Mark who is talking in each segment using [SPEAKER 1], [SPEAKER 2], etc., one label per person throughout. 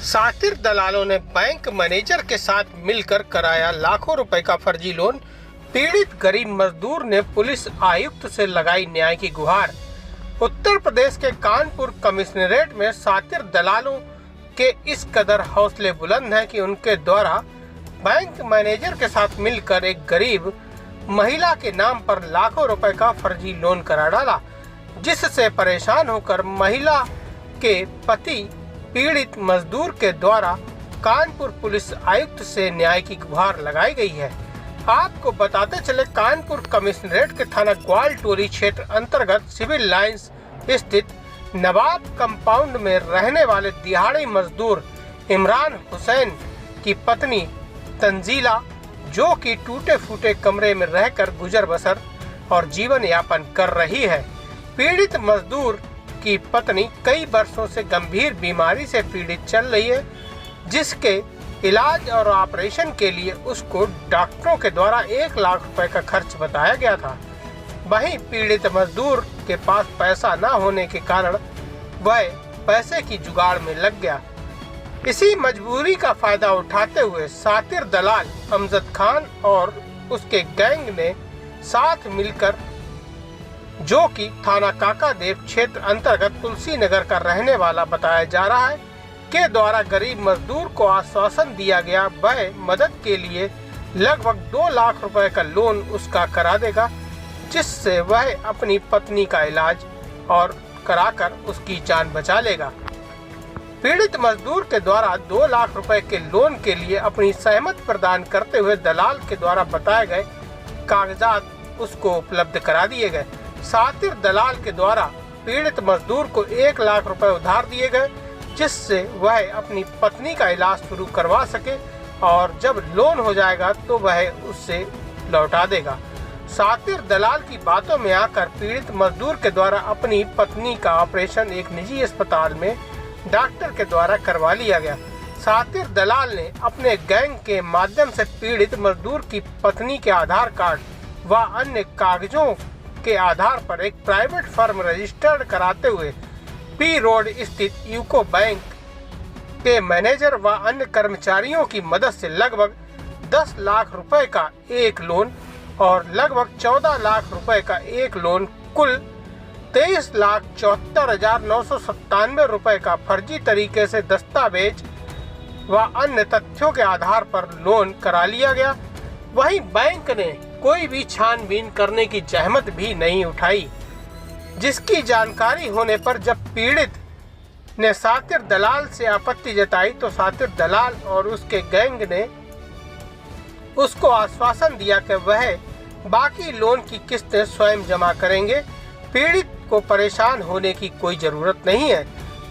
[SPEAKER 1] शातिर दलालों ने बैंक मैनेजर के साथ मिलकर कराया लाखों रुपए का फर्जी लोन। पीड़ित गरीब मजदूर ने पुलिस आयुक्त से लगाई न्याय की गुहार। उत्तर प्रदेश के कानपुर कमिश्नरेट में शातिर दलालों के इस कदर हौसले बुलंद हैं कि उनके द्वारा बैंक मैनेजर के साथ मिलकर एक गरीब महिला के नाम पर लाखों रुपए का फर्जी लोन करा डाला, जिससे परेशान होकर महिला के पति पीड़ित मजदूर के द्वारा कानपुर पुलिस आयुक्त से न्याय की गुहार लगाई गई है। आपको बताते चले, कानपुर कमिश्नरेट के थाना ग्वाल टोली क्षेत्र अंतर्गत सिविल लाइंस स्थित नवाब कंपाउंड में रहने वाले दिहाड़ी मजदूर इमरान हुसैन की पत्नी तंजीला, जो कि टूटे फूटे कमरे में रहकर गुजर बसर और जीवन यापन कर रही है। पीड़ित मजदूर की पत्नी कई वर्षों से गंभीर बीमारी से पीड़ित चल रही है, जिसके इलाज और ऑपरेशन के लिए उसको डॉक्टरों के द्वारा 1 लाख रुपए का खर्च बताया गया था। वहीं पीड़ित मजदूर के पास पैसा न होने के कारण वह पैसे की जुगाड़ में लग गया। इसी मजबूरी का फायदा उठाते हुए शातिर दलाल अमजद खान और उसके गैंग ने साथ मिलकर, जो कि थाना काकादेव क्षेत्र अंतर्गत तुलसी नगर का रहने वाला बताया जा रहा है, के द्वारा गरीब मजदूर को आश्वासन दिया गया वह मदद के लिए लगभग 2 लाख रुपए का लोन उसका करा देगा, जिससे वह अपनी पत्नी का इलाज और कराकर उसकी जान बचा लेगा। पीड़ित मजदूर के द्वारा 2 लाख रुपए के लोन के लिए अपनी सहमति प्रदान करते हुए दलाल के द्वारा बताए गए कागजात उसको उपलब्ध करा दिए गए। शातिर दलाल के द्वारा पीड़ित मजदूर को 1 लाख रुपए उधार दिए गए, जिससे वह अपनी पत्नी का इलाज शुरू करवा सके और जब लोन हो जाएगा तो वह उससे लौटा देगा। शातिर दलाल की बातों में आकर पीड़ित मजदूर के द्वारा अपनी पत्नी का ऑपरेशन एक निजी अस्पताल में डॉक्टर के द्वारा करवा लिया गया। शातिर दलाल ने अपने गैंग के माध्यम से पीड़ित मजदूर की पत्नी के आधार कार्ड व अन्य कागजों के आधार पर एक प्राइवेट फर्म रजिस्टर्ड कराते हुए पी रोड स्थित यूको बैंक के मैनेजर व अन्य कर्मचारियों की मदद से लगभग 10 लाख रुपए का एक लोन और लगभग 14 लाख रुपए का एक लोन, कुल 23,74,997 रुपए का फर्जी तरीके से दस्तावेज व अन्य तथ्यों के आधार पर लोन करा लिया गया। वहीं बैंक ने कोई भी छानबीन करने की जहमत भी नहीं उठाई, जिसकी जानकारी होने पर जब पीड़ित ने शातिर दलाल से आपत्ति जताई तो शातिर दलाल और उसके गैंग ने उसको आश्वासन दिया कि वह बाकी लोन की किस्तें स्वयं जमा करेंगे। पीड़ित को परेशान होने की कोई जरूरत नहीं है।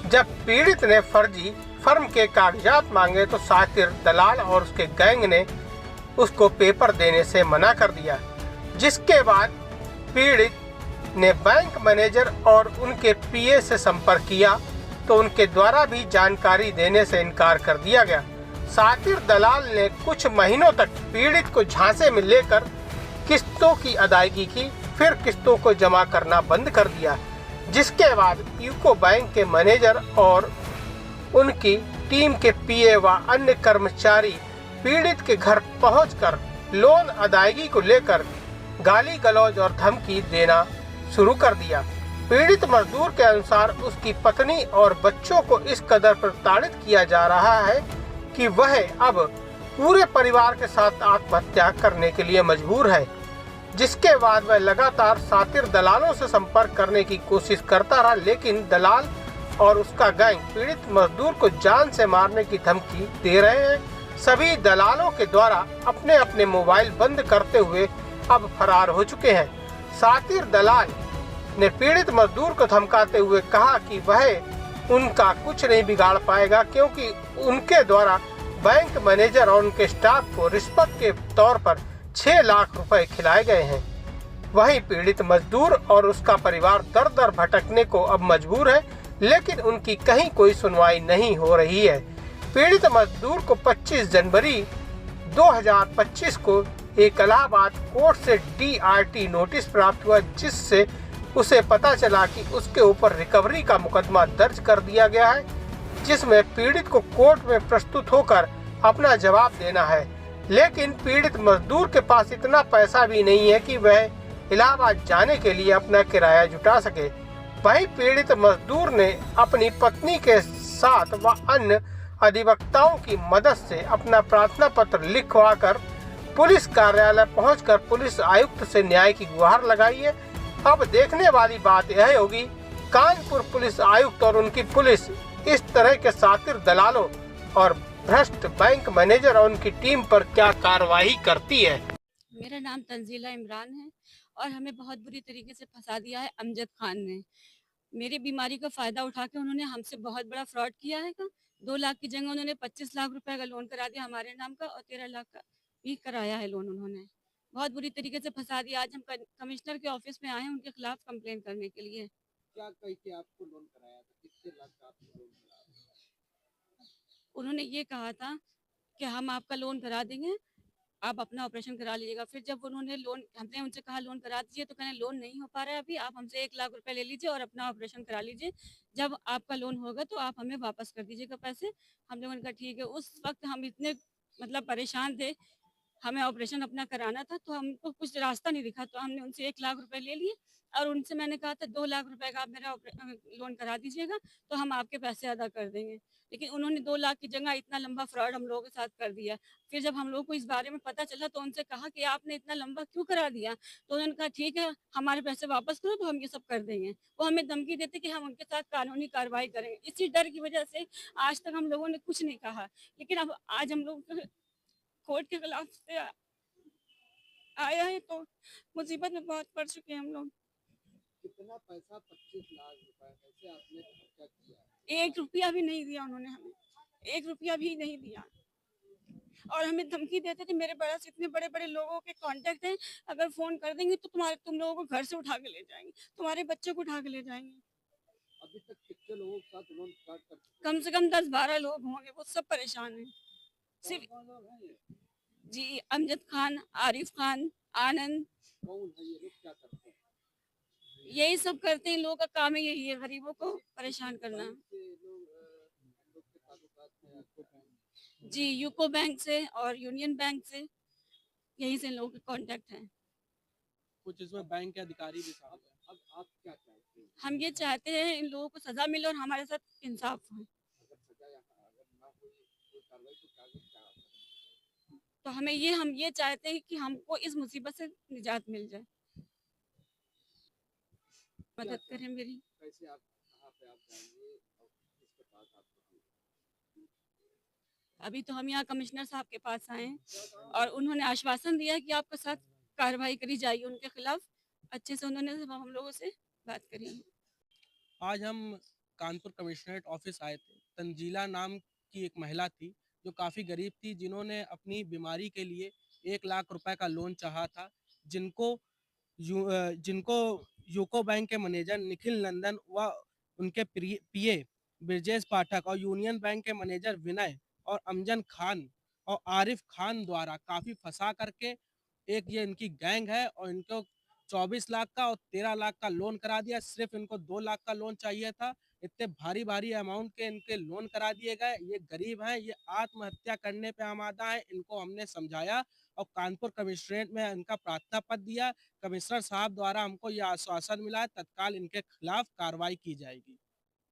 [SPEAKER 1] जब पीड़ित ने फर्जी फर्म के कागजात मांगे तो शातिर दलाल और उसके गैंग ने उसको पेपर देने से मना कर दिया, जिसके बाद पीड़ित ने बैंक मैनेजर और उनके पीए से संपर्क किया तो उनके द्वारा भी जानकारी देने से इनकार कर दिया गया। शातिर दलाल ने कुछ महीनों तक पीड़ित को झांसे में लेकर किस्तों की अदायगी की, फिर किस्तों को जमा करना बंद कर दिया, जिसके बाद यूको बैंक के मैनेजर और उनकी टीम के पीए व अन्य कर्मचारी पीड़ित के घर पहुंचकर लोन अदायगी को लेकर गाली गलौज और धमकी देना शुरू कर दिया। पीड़ित मजदूर के अनुसार उसकी पत्नी और बच्चों को इस कदर प्रताड़ित किया जा रहा है कि वह अब पूरे परिवार के साथ आत्महत्या करने के लिए मजबूर है, जिसके बाद वह लगातार शातिर दलालों से संपर्क करने की कोशिश करता रहा, लेकिन दलाल और उसका गैंग पीड़ित मजदूर को जान से मारने की धमकी दे रहे हैं। सभी दलालों के द्वारा अपने अपने मोबाइल बंद करते हुए अब फरार हो चुके हैं। शातिर दलाल ने पीड़ित मजदूर को धमकाते हुए कहा कि वह उनका कुछ नहीं बिगाड़ पाएगा, क्योंकि उनके द्वारा बैंक मैनेजर और उनके स्टाफ को रिश्वत के तौर पर 6 लाख रुपए खिलाए गए हैं। वहीं पीड़ित मजदूर और उसका परिवार दर दर भटकने को अब मजबूर है, लेकिन उनकी कहीं कोई सुनवाई नहीं हो रही है। पीड़ित मजदूर को 25 जनवरी 2025 को एक इलाहाबाद कोर्ट से DRT नोटिस प्राप्त हुआ, जिससे उसे पता चला कि उसके ऊपर रिकवरी का मुकदमा दर्ज कर दिया गया है, जिसमें पीड़ित को कोर्ट में प्रस्तुत होकर अपना जवाब देना है। लेकिन पीड़ित मजदूर के पास इतना पैसा भी नहीं है कि वह इलाहाबाद जाने के लिए अपना किराया जुटा सके। वहीं पीड़ित मजदूर ने अपनी पत्नी के साथ व अन्य अधिवक्ताओं की मदद से अपना प्रार्थना पत्र लिखवाकर पुलिस कार्यालय पहुंचकर पुलिस आयुक्त से न्याय की गुहार लगाई है। अब देखने वाली बात यह होगी कानपुर पुलिस आयुक्त और उनकी पुलिस इस तरह के शातिर दलालों और भ्रष्ट बैंक मैनेजर और उनकी टीम पर क्या कार्रवाई करती है।
[SPEAKER 2] मेरा नाम तंजीला इमरान है और हमें बहुत बुरी तरीके से फंसा दिया है अमजद खान ने। मेरी बीमारी का फ़ायदा उठा के उन्होंने हमसे बहुत बड़ा फ्रॉड किया है। 2 लाख की जगह उन्होंने 25 लाख रुपए का लोन करा दिया हमारे नाम का और 13 लाख का भी कराया है लोन उन्होंने। बहुत बुरी तरीके से फंसा दिया। आज हम कमिश्नर के ऑफिस में आए हैं उनके खिलाफ कंप्लेन करने के लिए।
[SPEAKER 3] क्या कह के आपको लोन कराया था? कितने लाख का आपको लोन कराया था?
[SPEAKER 2] उन्होंने ये कहा था कि हम आपका लोन करा देंगे, आप अपना ऑपरेशन करा लीजिएगा। फिर जब उन्होंने लोन हमने उनसे कहा लोन करा दीजिए तो कहने लोन नहीं हो पा रहा है अभी, आप हमसे 1 लाख रुपए ले लीजिए और अपना ऑपरेशन करा लीजिए। जब आपका लोन होगा तो आप हमें वापस कर दीजिएगा पैसे। हम लोगों ने कहा ठीक है। उस वक़्त हम इतने परेशान थे, हमें ऑपरेशन अपना कराना था तो हमको कुछ रास्ता नहीं दिखा तो हमने उनसे 1 लाख रुपए ले लिए और उनसे मैंने कहा था 2 लाख रुपए का आप मेरा लोन करा दीजिएगा तो हम आपके पैसे अदा कर देंगे। लेकिन उन्होंने 2 लाख की जगह इतना लंबा फ्रॉड हम लोगों के साथ कर दिया। फिर जब हम लोगों को इस बारे में पता चला तो उनसे कहा कि आपने इतना लंबा क्यों करा दिया? तो उन्होंने कहा ठीक है, हमारे पैसे वापस करो तो हम ये सब कर देंगे। वो हमें धमकी देते कि हम उनके साथ कानूनी कार्रवाई करेंगे। इसी डर की वजह से आज तक हम लोगों ने कुछ नहीं कहा। लेकिन अब आज हम लोग कोर्ट के खिलाफ से आया है तो मुसीबत में बहुत पड़ चुके हैं हम लोग।
[SPEAKER 3] कितना पैसा? 25 लाख रुपए कैसे आपने खर्चा किया?
[SPEAKER 2] 1 रुपया भी नहीं दिया उन्होंने हमें, 1 रुपया भी नहीं दिया। और हमें धमकी देते थे मेरे पास इतने बड़े-बड़े लोगों के कॉन्टैक्ट हैं, अगर फ़ोन कर देंगे तो तुम लोगों को घर से उठा के ले जाएँगे, तुम्हारे बच्चे को उठा के ले जाएँगे।
[SPEAKER 3] अभी तक कितने लोगों के साथ लोन फ्रॉड कर चुके
[SPEAKER 2] कम से कम 10-12 लोग होंगे, वो सब परेशान हैं। सिर्फ
[SPEAKER 3] कौन लोग हैं ये?
[SPEAKER 2] जी, अमजद खान, आरिफ खान, आनंद,
[SPEAKER 3] कौन है ये लोग? क्या करते हैं?
[SPEAKER 2] यही सब करते हैं। लोगों का काम ही यही है, गरीबों को परेशान करना।
[SPEAKER 3] बैंक से हम लोग के ताल्लुकात में आपको बैंक
[SPEAKER 2] जी, यूको बैंक से और यूनियन बैंक से, यहीं से इन लोगों के कॉन्टैक्ट हैं।
[SPEAKER 4] कुछ इसमें बैंक के अधिकारी भी शामिल हैं।
[SPEAKER 3] अब आप क्या चाहते हैं?
[SPEAKER 2] हम ये चाहते हैं इन लोगों को सज़ा मिले और हमारे साथ इंसाफ हो।
[SPEAKER 3] अगर सजा अगर ना हुई कोई कार्रवाई तो क्या क्या करें?
[SPEAKER 2] तो हम ये चाहते हैं कि हमको इस मुसीबत से निजात मिल जाए। मदद करें मेरी।
[SPEAKER 3] कैसे आप कहाँ पे आप जाएंगे और किसके पास आपको जाएंगे?
[SPEAKER 2] अभी तो हम यहाँ कमिश्नर साहब के पास आए हैं और उन्होंने आश्वासन दिया है कि आपके साथ कार्रवाई करी जाएगी उनके खिलाफ। अच्छे से उन्होंने हम लोगों से बात करी है।
[SPEAKER 4] आज हम कानपुर कमिश्नरेट ऑफिस आए थे। तंजीला नाम की एक महिला थी जो काफ़ी गरीब थी, जिन्होंने अपनी बीमारी के लिए 1 लाख रुपए का लोन चाहा था, जिनको जिनको यूको बैंक के मैनेजर निखिल नंदन व उनके पीए ब्रजेश पाठक और यूनियन बैंक के मैनेजर विनय और अमजद खान और आरिफ खान द्वारा काफ़ी फंसा करके एक ये इनकी गैंग है और इनको 24 लाख का और 13 लाख का लोन करा दिया। सिर्फ इनको 2 लाख का लोन चाहिए था। इतने भारी भारी अमाउंट के इनके लोन करा दिए गए। ये गरीब हैं, ये आत्महत्या करने पे आमादा है। इनको हमने समझाया और कानपुर कमिश्नरेट में इनका प्रार्थना पत्र दिया। कमिश्नर साहब द्वारा हमको ये आश्वासन मिला है तत्काल इनके खिलाफ कार्रवाई की जाएगी।